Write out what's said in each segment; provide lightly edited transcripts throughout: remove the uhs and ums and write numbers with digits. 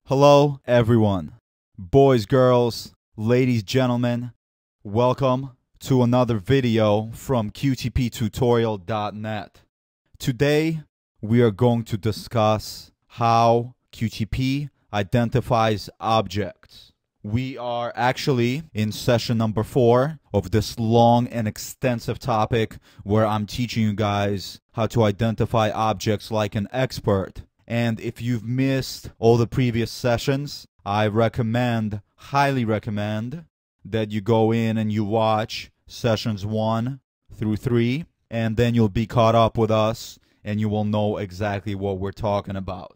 Hello, everyone. Boys, girls, ladies, gentlemen, welcome to another video from QTPtutorial.net. Today, we are going to discuss how QTP identifies objects. We are actually in session number 4 of this long and extensive topic where I'm teaching you guys how to identify objects like an expert. And if you've missed all the previous sessions, I highly recommend that you go in and you watch sessions 1 through 3, and then you'll be caught up with us and you will know exactly what we're talking about.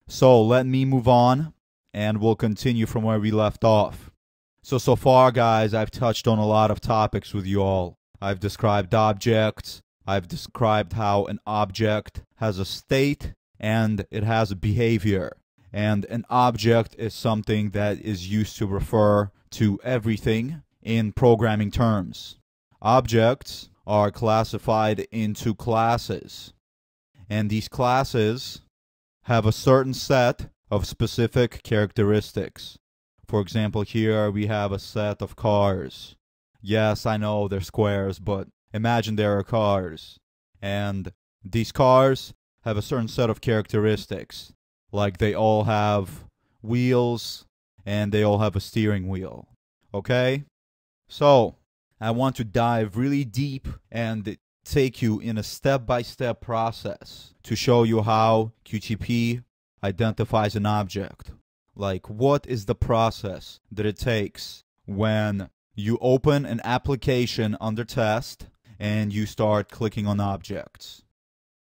So let me move on and we'll continue from where we left off. So far, guys, I've touched on a lot of topics with you all. I've described objects. I've described how an object has a state and it has a behavior. And an object is something that is used to refer to everything in programming terms. Objects are classified into classes, and these classes have a certain set of specific characteristics. For example, here we have a set of cars. Yes, I know they're squares, but imagine there are cars. And these cars have a certain set of characteristics, like they all have wheels and they all have a steering wheel. Okay? So, I want to dive really deep and take you in a step-by-step process to show you how QTP identifies an object. Like, what is the process that it takes when you open an application under test and you start clicking on objects?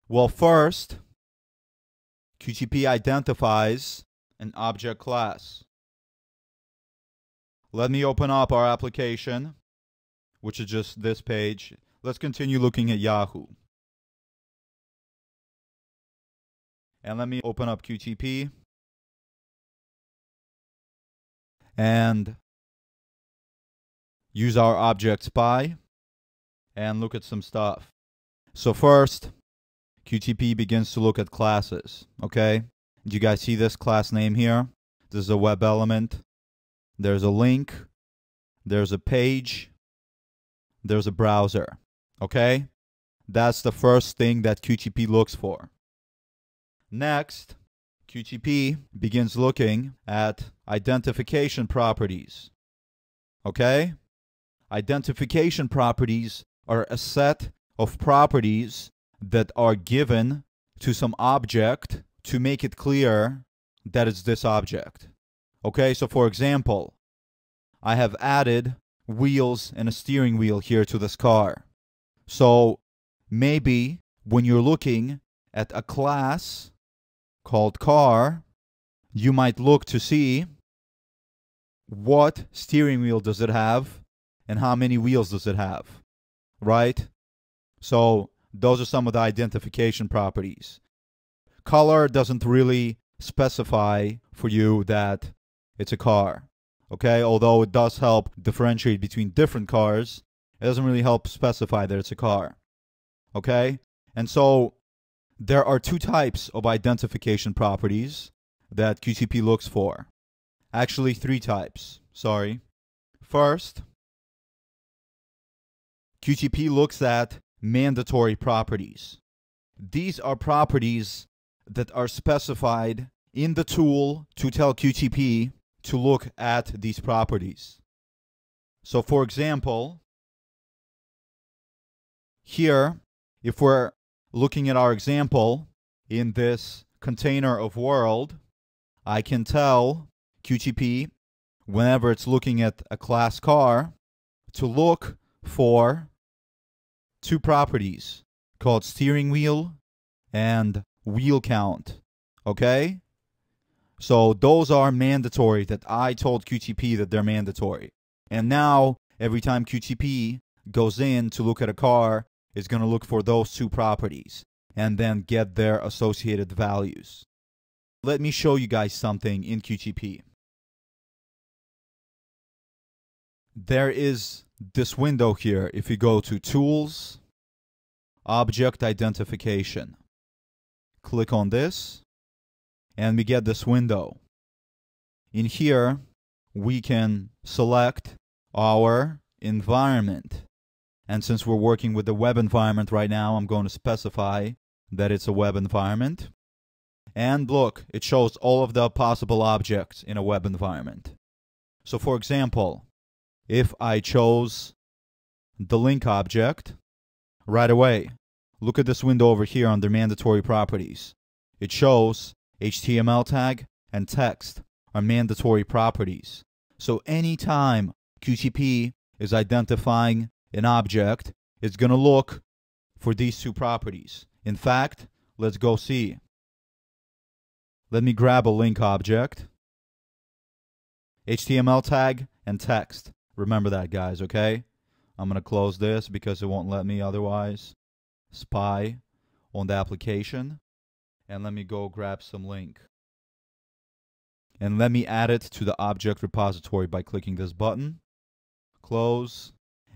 Well, first, QTP identifies an object class. Let me open up our application, which is just this page. Let's continue looking at Yahoo. And let me open up QTP and use our object spy and look at some stuff. So first, QTP begins to look at classes, okay? Do you guys see this class name here? This is a web element. There's a link. There's a page. There's a browser, okay? That's the first thing that QTP looks for. Next, QTP begins looking at identification properties, okay? Identification properties are a set of properties that are given to some object to make it clear that it's this object. Okay, so for example, I have added wheels and a steering wheel here to this car. So maybe when you're looking at a class called car, you might look to see what steering wheel does it have and how many wheels does it have, right? So those are some of the identification properties. Color doesn't really specify for you that it's a car, okay? Although it does help differentiate between different cars, it doesn't really help specify that it's a car, okay? And so there are 2 types of identification properties that QTP looks for. Actually, 3 types, sorry. First, QTP looks at mandatory properties. These are properties that are specified in the tool to tell QTP to look at these properties. So for example, here, if we're looking at our example in this container of world, I can tell QTP, whenever it's looking at a class car, to look for 2 properties called steering wheel and wheel count, okay? So those are mandatory, that I told QTP that they're mandatory. And now, every time QTP goes in to look at a car, it's going to look for those 2 properties and then get their associated values. Let me show you guys something in QTP. There is this window here. If you go to Tools, Object Identification, click on this, and we get this window. in here, we can select our environment. And since we're working with the web environment right now, I'm going to specify that it's a web environment. And look, it shows all of the possible objects in a web environment. So for example, if I chose the link object, right away, look at this window over here under mandatory properties. It shows HTML tag and text are mandatory properties. So anytime QTP is identifying an object, it's going to look for these two properties. In fact, let's go see. Let me grab a link object, HTML tag, and text. Remember that, guys, okay? I'm going to close this because it won't let me otherwise spy on the application. And let me go grab some link. And let me add it to the object repository by clicking this button. Close.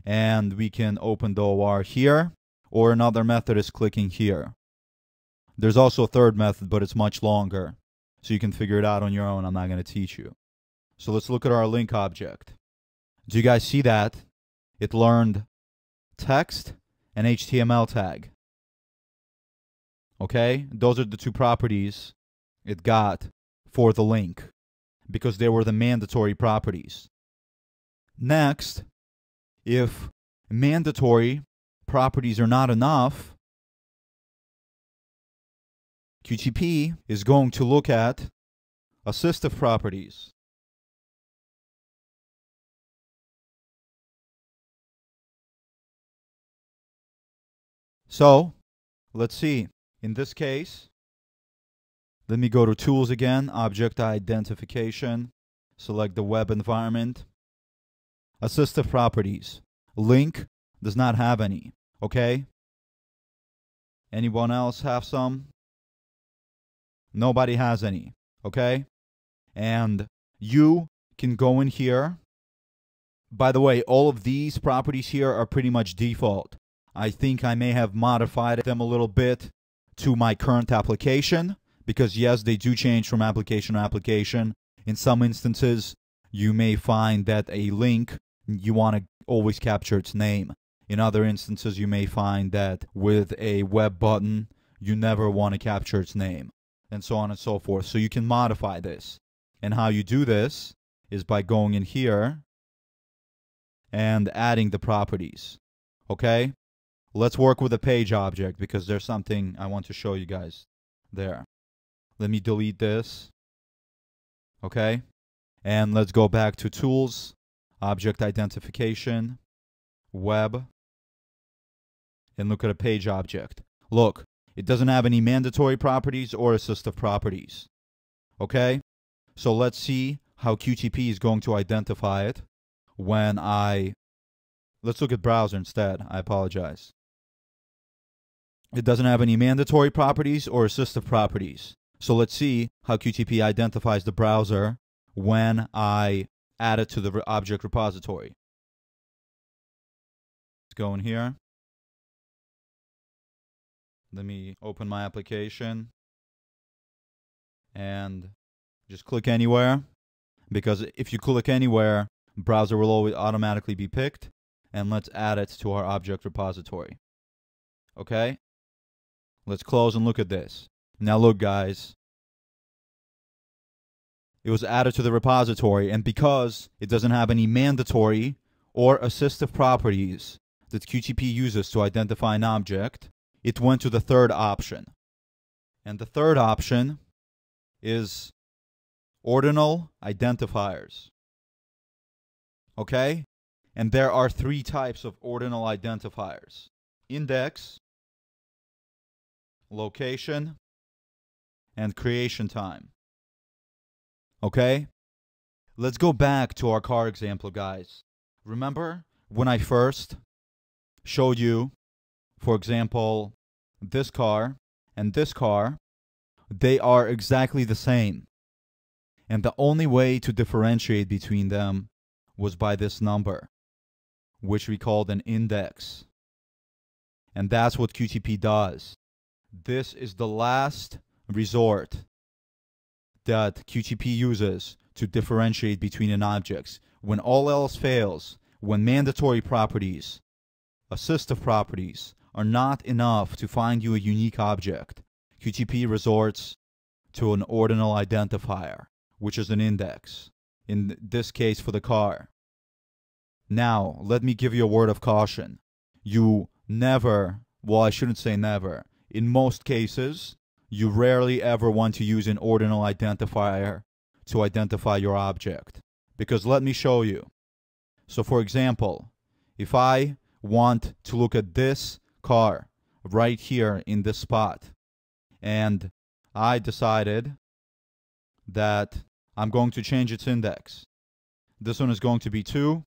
And we can open the OR here. Or another method is clicking here. There's also a third method, but it's much longer. So you can figure it out on your own. I'm not going to teach you. So let's look at our link object. Do you guys see that? It learned text and HTML tag. Okay? Those are the two properties it got for the link because they were the mandatory properties. Next, if mandatory properties are not enough, QTP is going to look at assistive properties. So, let's see. In this case, let me go to Tools again, Object Identification, select the web environment. Assistive properties. Link does not have any, okay? Anyone else have some? Nobody has any, okay? And you can go in here. By the way, all of these properties here are pretty much default. I think I may have modified them a little bit to my current application because, yes, they do change from application to application. In some instances, you may find that a link, you want to always capture its name. In other instances, you may find that with a web button, you never want to capture its name, and so on and so forth. So you can modify this. And how you do this is by going in here and adding the properties. Okay? Let's work with a page object because there's something I want to show you guys there. Let me delete this. Okay? And let's go back to Tools, Object Identification, Web, and look at a page object. Look, it doesn't have any mandatory properties or assistive properties. Okay? So let's see how QTP is going to identify it when let's look at browser instead. I apologize. It doesn't have any mandatory properties or assistive properties. So let's see how QTP identifies the browser when I add it to the object repository. Let's go in here. Let me open my application and just click anywhere, because if you click anywhere, browser will always automatically be picked. And let's add it to our object repository. Okay? Let's close and look at this. Now look, guys. It was added to the repository, and because it doesn't have any mandatory or assistive properties that QTP uses to identify an object, it went to the third option. And the third option is ordinal identifiers. Okay? And there are three types of ordinal identifiers: index, location, and creation time. Okay? Let's go back to our car example, guys. Remember when I first showed you, for example, this car and this car, they are exactly the same. And the only way to differentiate between them was by this number, which we called an index. And that's what QTP does. This is the last resort that QTP uses to differentiate between an object. When all else fails, when mandatory properties, assistive properties, are not enough to find you a unique object, QTP resorts to an ordinal identifier, which is an index, in this case for the car. Now, let me give you a word of caution. You never, well, I shouldn't say never, in most cases, you rarely ever want to use an ordinal identifier to identify your object. Because let me show you. So for example, if I want to look at this car right here in this spot, and I decided that I'm going to change its index. This one is going to be 2,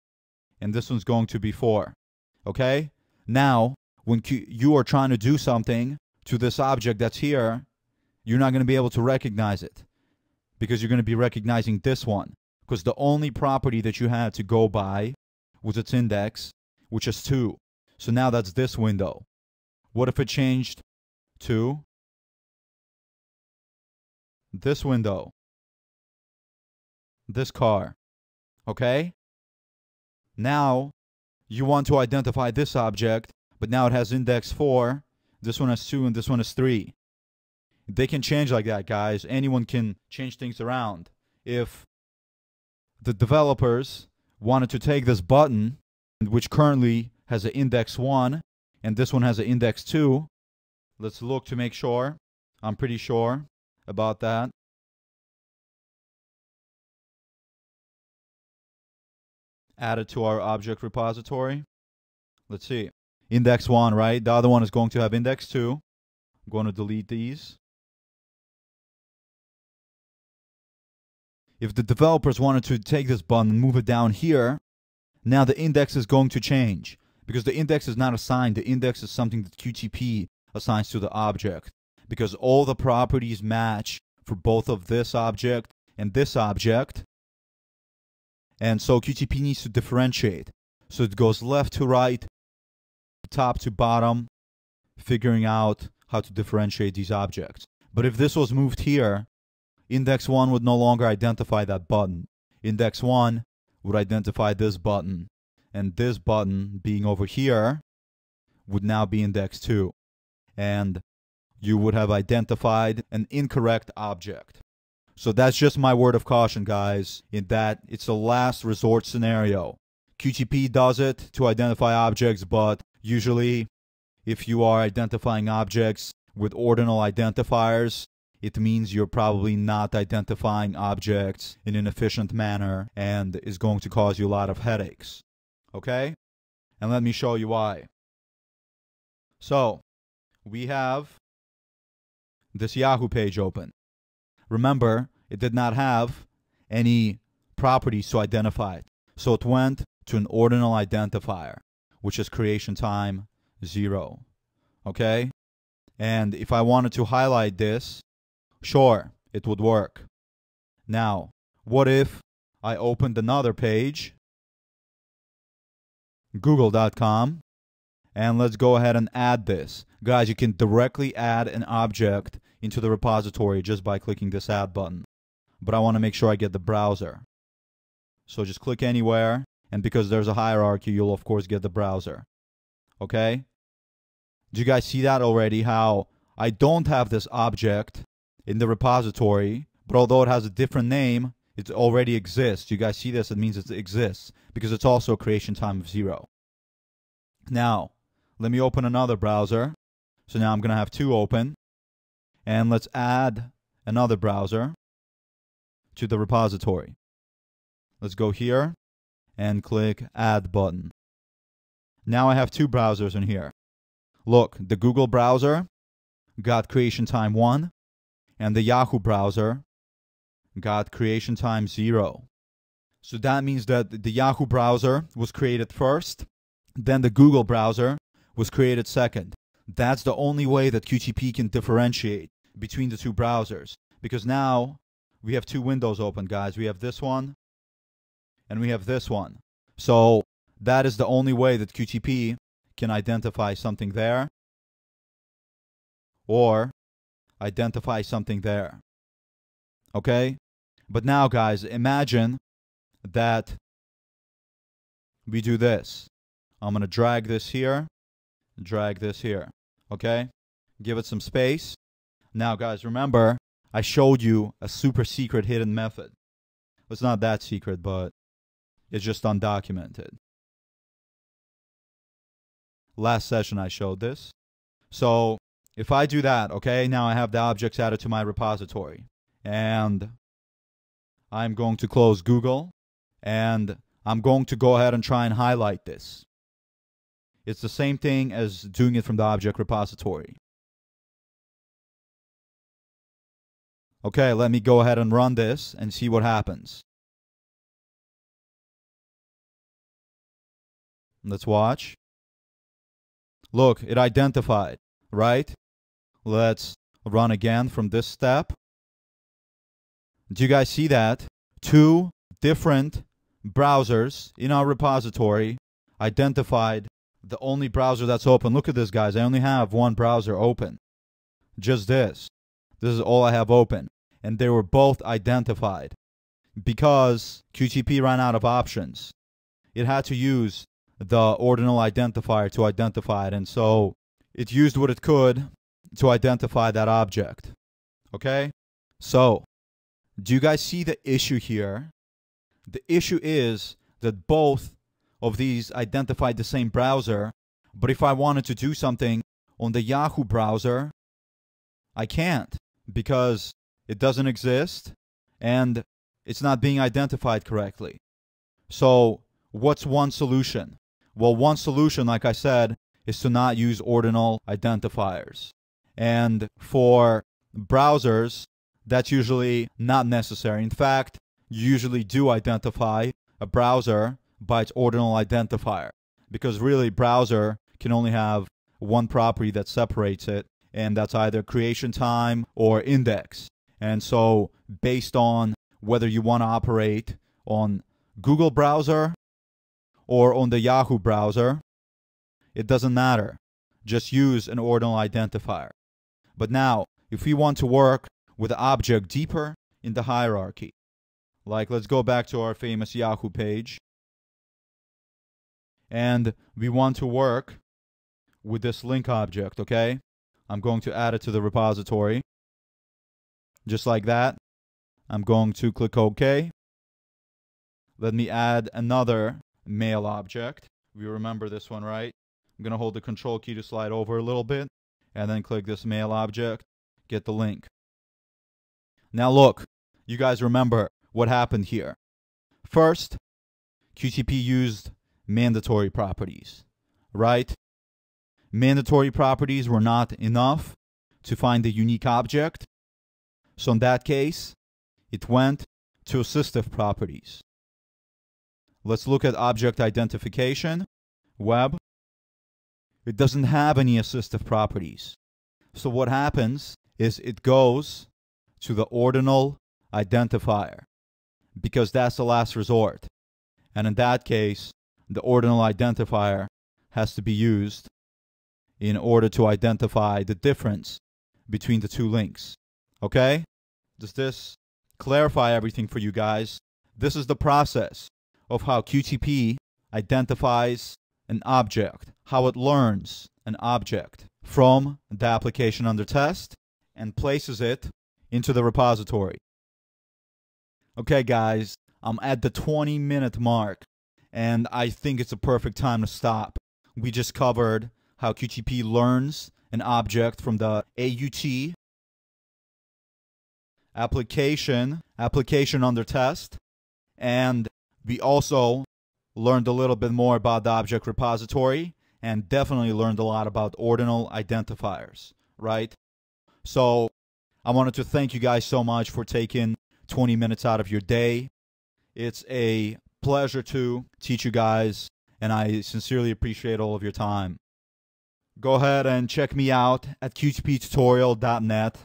and this one's going to be 4. Okay? Now, when you are trying to do something to this object that's here, you're not going to be able to recognize it, because you're going to be recognizing this one, because the only property that you had to go by was its index, which is 2. So now that's this window. What if it changed to this window, this car? Okay? Now you want to identify this object, but now it has index 4, this one has 2, and this one is 3. They can change like that, guys. Anyone can change things around. If the developers wanted to take this button, which currently has an index 1, and this one has an index 2, let's look to make sure. I'm pretty sure about that. Add it to our object repository. Let's see. Index 1, right? The other one is going to have index 2. I'm going to delete these. If the developers wanted to take this button and move it down here, now the index is going to change, because the index is not assigned. The index is something that QTP assigns to the object, because all the properties match for both of this object and this object. And so QTP needs to differentiate. So it goes left to right, top to bottom, figuring out how to differentiate these objects. But if this was moved here, index 1 would no longer identify that button. Index 1 would identify this button. And this button, being over here, would now be index 2. And you would have identified an incorrect object. So that's just my word of caution, guys, in that it's a last resort scenario. QTP does it to identify objects, but usually if you are identifying objects with ordinal identifiers, it means you're probably not identifying objects in an efficient manner and is going to cause you a lot of headaches. Okay? And let me show you why. So, we have this Yahoo page open. Remember, it did not have any properties to identify it. So it went to an ordinal identifier, which is creation time 0. Okay? And if I wanted to highlight this, sure, it would work. Now, what if I opened another page, google.com, and let's go ahead and add this. Guys, you can directly add an object into the repository just by clicking this add button. But I want to make sure I get the browser. So just click anywhere, and because there's a hierarchy, you'll of course get the browser. Okay? Do you guys see that already? How I don't have this object in the repository, but although it has a different name, it already exists. You guys see this? It means it exists because it's also a creation time of 0. Now, let me open another browser. So now I'm going to have 2 open. And let's add another browser to the repository. Let's go here and click add button. Now I have 2 browsers in here. Look, the Google browser got creation time 1, and the Yahoo browser got creation time 0. So that means that the Yahoo browser was created first, then the Google browser was created second. That's the only way that QTP can differentiate between the 2 browsers, because now we have 2 windows open, guys. We have this one and we have this one. So that is the only way that QTP can identify something there or identify something there. Okay? But now, guys, imagine that we do this. I'm going to drag this here, okay? Give it some space. Now, guys, remember, I showed you a super secret hidden method. It's not that secret, but it's just undocumented. Last session I showed this. So if I do that, okay, now I have the objects added to my repository. And I'm going to close Google. And I'm going to go ahead and try and highlight this. It's the same thing as doing it from the object repository. Okay, let me go ahead and run this and see what happens. Let's watch. Look, it identified, right? Let's run again from this step. Do you guys see that? 2 different browsers in our repository identified the only browser that's open. Look at this, guys. I only have one browser open. Just this. This is all I have open. And they were both identified because QTP ran out of options. It had to use the ordinal identifier to identify it. And so it used what it could to identify that object. Okay? So, do you guys see the issue here? The issue is that both of these identified the same browser, but if I wanted to do something on the Yahoo browser, I can't because it doesn't exist and it's not being identified correctly. So, what's one solution? Well, one solution, like I said, is to not use ordinal identifiers. And for browsers, that's usually not necessary. In fact, you usually do identify a browser by its ordinal identifier, because really browser can only have one property that separates it, and that's either creation time or index. And so based on whether you want to operate on Google browser or on the Yahoo browser, it doesn't matter. Just use an ordinal identifier. But now, if we want to work with the object deeper in the hierarchy, like let's go back to our famous Yahoo page, and we want to work with this link object, okay? I'm going to add it to the repository. Just like that. I'm going to click OK. Let me add another mail object. We remember this one, right? I'm going to hold the control key to slide over a little bit, and then click this mail object, get the link. Now look, you guys remember what happened here. First, QTP used mandatory properties, right? Mandatory properties were not enough to find the unique object. So in that case, it went to assistive properties. Let's look at object identification, web. It doesn't have any assistive properties. So what happens is it goes to the ordinal identifier, because that's the last resort. And in that case, the ordinal identifier has to be used in order to identify the difference between the two links. Okay? Does this clarify everything for you guys? This is the process of how QTP identifies an object, how it learns an object from the application under test and places it into the repository. Okay, guys, I'm at the 20-minute mark, and I think it's a perfect time to stop. We just covered how QTP learns an object from the AUT, application under test, and we also learned a little bit more about the object repository and definitely learned a lot about ordinal identifiers, right? So I wanted to thank you guys so much for taking 20 minutes out of your day. It's a pleasure to teach you guys, and I sincerely appreciate all of your time. Go ahead and check me out at qtptutorial.net.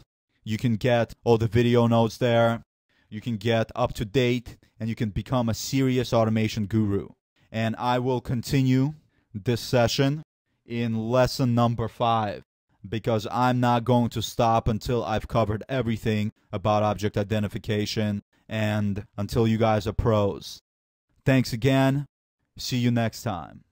You can get all the video notes there. You can get up to date, and you can become a serious automation guru. And I will continue this session in lesson number 5, because I'm not going to stop until I've covered everything about object identification and until you guys are pros. Thanks again. See you next time.